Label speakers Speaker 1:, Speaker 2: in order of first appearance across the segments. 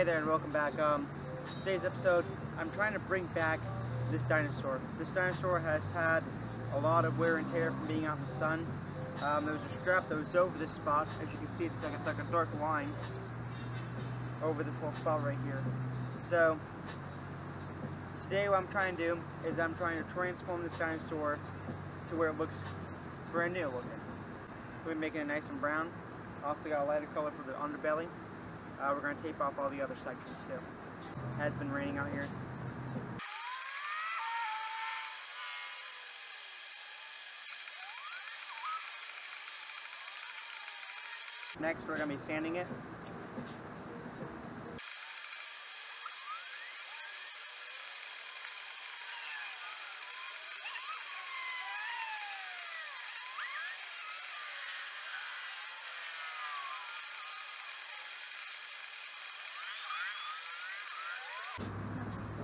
Speaker 1: Hey there and welcome back. Today's episode, I'm trying to bring back this dinosaur. This dinosaur has had a lot of wear and tear from being out in the sun. There was a strap that was over this spot. As you can see, it's like a dark line over this whole spot right here. So today what I'm trying to do is I'm trying to transform this dinosaur to where it looks brand new looking. We're making it nice and brown. Also got a lighter color for the underbelly. We're going to tape off all the other sections too. It has been raining out here. Next we're going to be sanding it.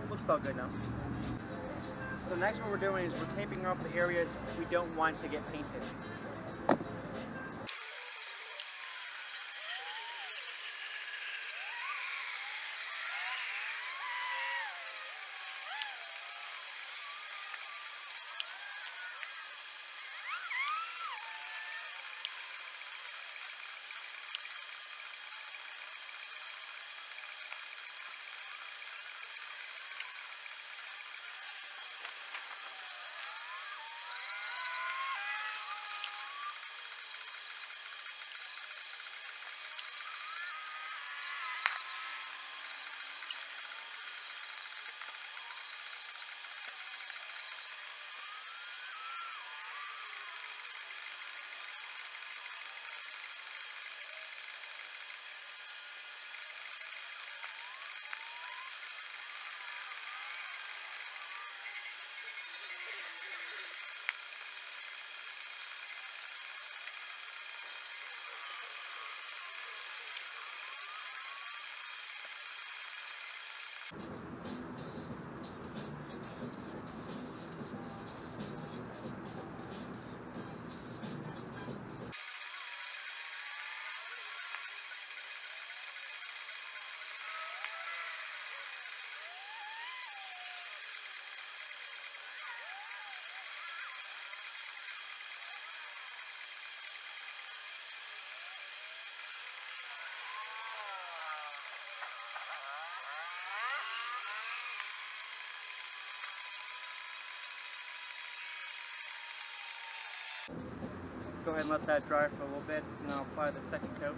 Speaker 1: Looks about good now. So next what we're doing is we're taping off the areas we don't want to get painted. Go ahead and let that dry for a little bit, and then I'll apply the second coat.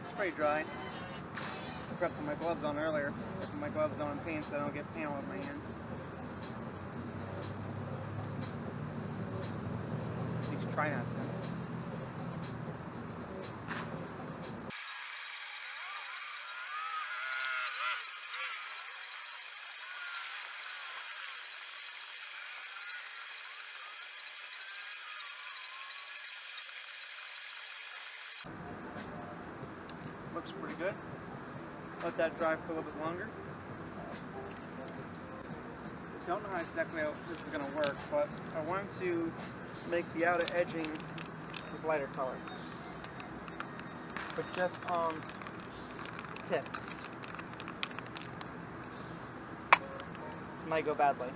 Speaker 1: It's pretty dry. I forgot to put my gloves on earlier. I put my gloves on and paint so I don't get paint all over my hand. You should try not to. Looks pretty good. Let that dry for a little bit longer. Don't know how exactly how this is going to work, but I want to make the outer edging this lighter color. But just on tips. Might go badly.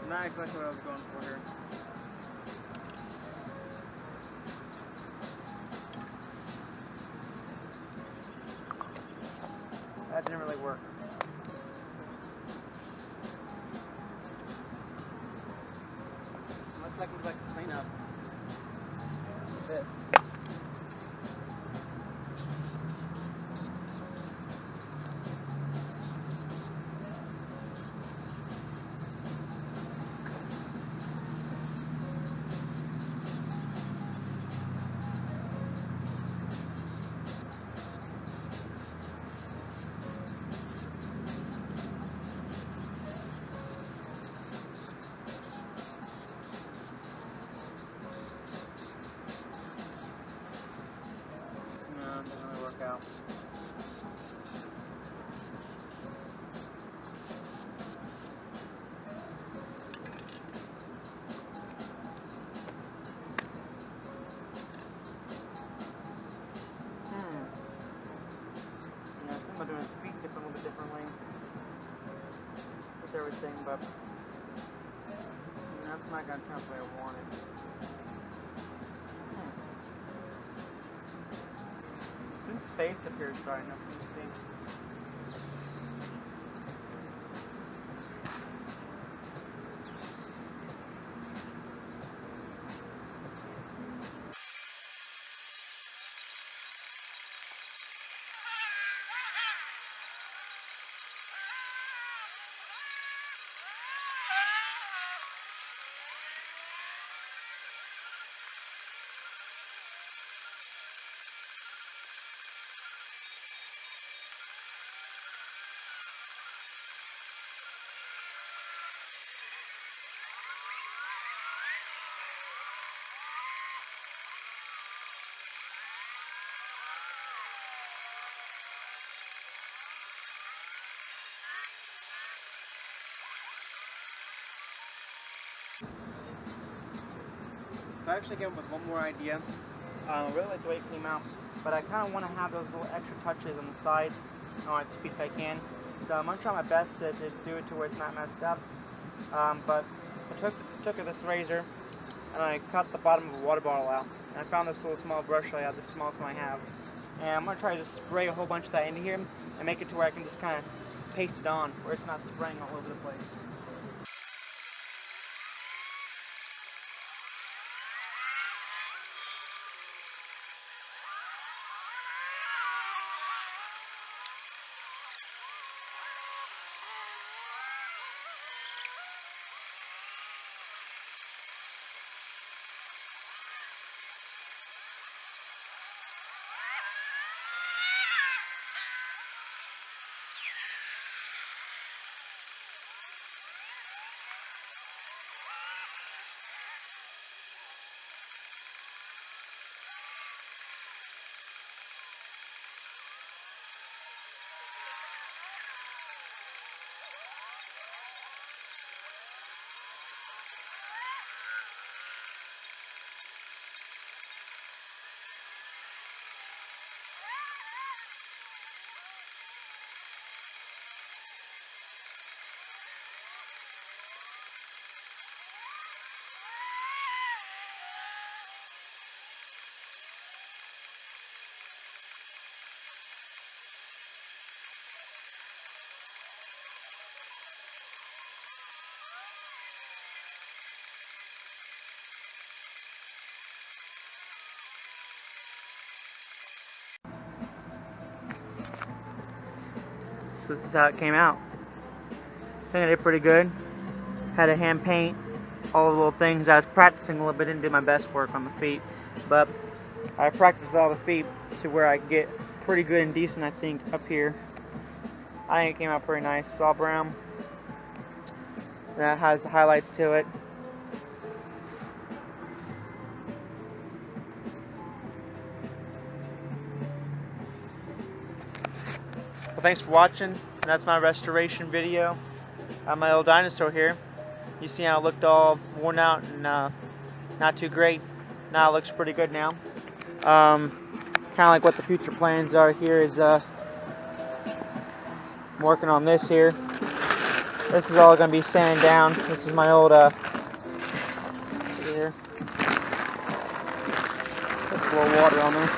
Speaker 1: Not exactly what I was going for here. That didn't really work. Unless I can like clean up this. thing, but that's not going to turn out the way I want it. I think the face up here is dry enough for you to see. So I actually came up with one more idea. I really like the way it came out, but I kind of want to have those little extra touches on the sides. I want it to speed if I can. So I'm going to try my best to do it to where it's not messed up. But I took this razor and I cut the bottom of a water bottle out. And I found this little small brush I have, the smallest one I have. And I'm going to try to just spray a whole bunch of that into here and make it to where I can just kind of paste it on, where it's not spraying all over the place. So this is how it came out. I think I did pretty good. Had to hand paint all the little things. I was practicing a little bit, didn't do my best work on the feet, but I practiced all the feet to where I get pretty good and decent, I think, up here. I think it came out pretty nice. It's all brown. That has the highlights to it. Well, thanks for watching. That's my restoration video on my old dinosaur here. You see how it looked all worn out and not too great. Now it looks pretty good now. Kind of like what the future plans are here is I'm working on this here. This is all going to be sanded down. This is my old here. There's a little water on there.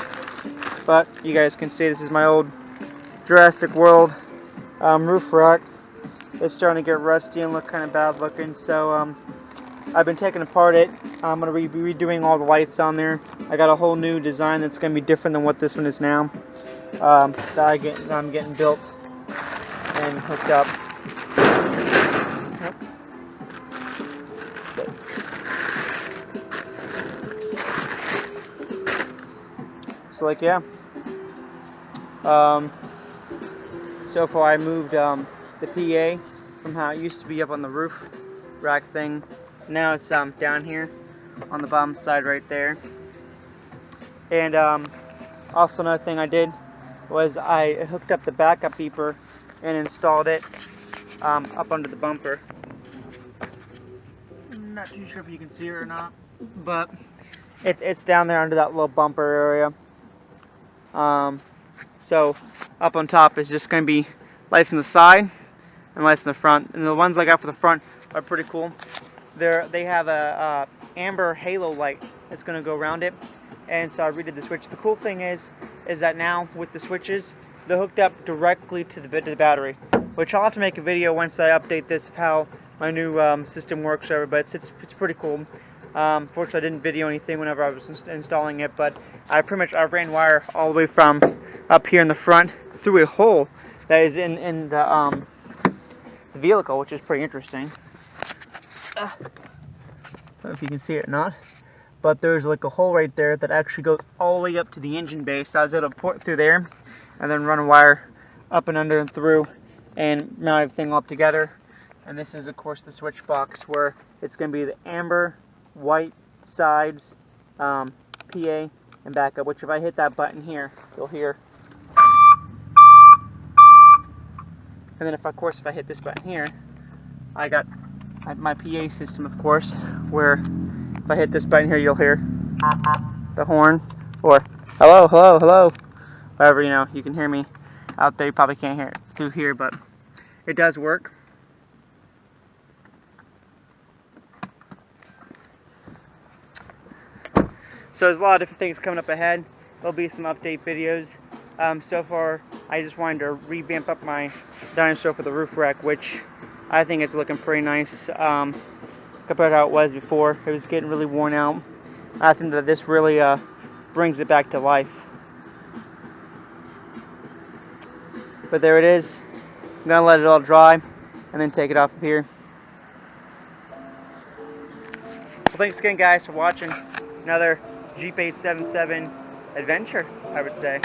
Speaker 1: But you guys can see this is my old Jurassic World roof rack. It's starting to get rusty and look kind of bad looking, so I've been taking apart it. I'm going to be redoing all the lights on there. I got a whole new design that's going to be different than what this one is now. That I'm getting built and hooked up. So like, yeah. So far I moved the PA from how it used to be up on the roof rack thing. Now it's down here on the bottom side right there. And also another thing I did was I hooked up the backup beeper and installed it up under the bumper. I'm not too sure if you can see it or not, but it's down there under that little bumper area. So up on top is just going to be lights on the side, and lights in the front. And the ones I got for the front are pretty cool. They have a amber halo light that's going to go around it, and so I redid the switch. The cool thing is that now with the switches, they're hooked up directly to the battery, which I'll have to make a video once I update this of how my new system works. But it's pretty cool. Fortunately, I didn't video anything whenever I was installing it, but I ran wire all the way from up here in the front through a hole that is in the vehicle, which is pretty interesting. I don't know if you can see it or not, but there's like a hole right there that actually goes all the way up to the engine bay. So I was able to port through there and then run a wire up and under and through and mount everything all up together. And this is of course the switch box where it's going to be the amber, white sides, PA, and backup, which if I hit that button here, you'll hear. And then if I hit this button here, I got my PA system, of course, where if I hit this button here, you'll hear the horn, or hello, hello, hello, whatever, you know, you can hear me out there. You probably can't hear it through here, but it does work. So there's a lot of different things coming up ahead. There'll be some update videos. So far, I just wanted to revamp up my dinosaur for the roof rack, which I think it's looking pretty nice compared to how it was before. It was getting really worn out. I think that this really brings it back to life. But there it is. I'm gonna let it all dry and then take it off of here. Well, thanks again, guys, for watching another Jeep 877 adventure, I would say.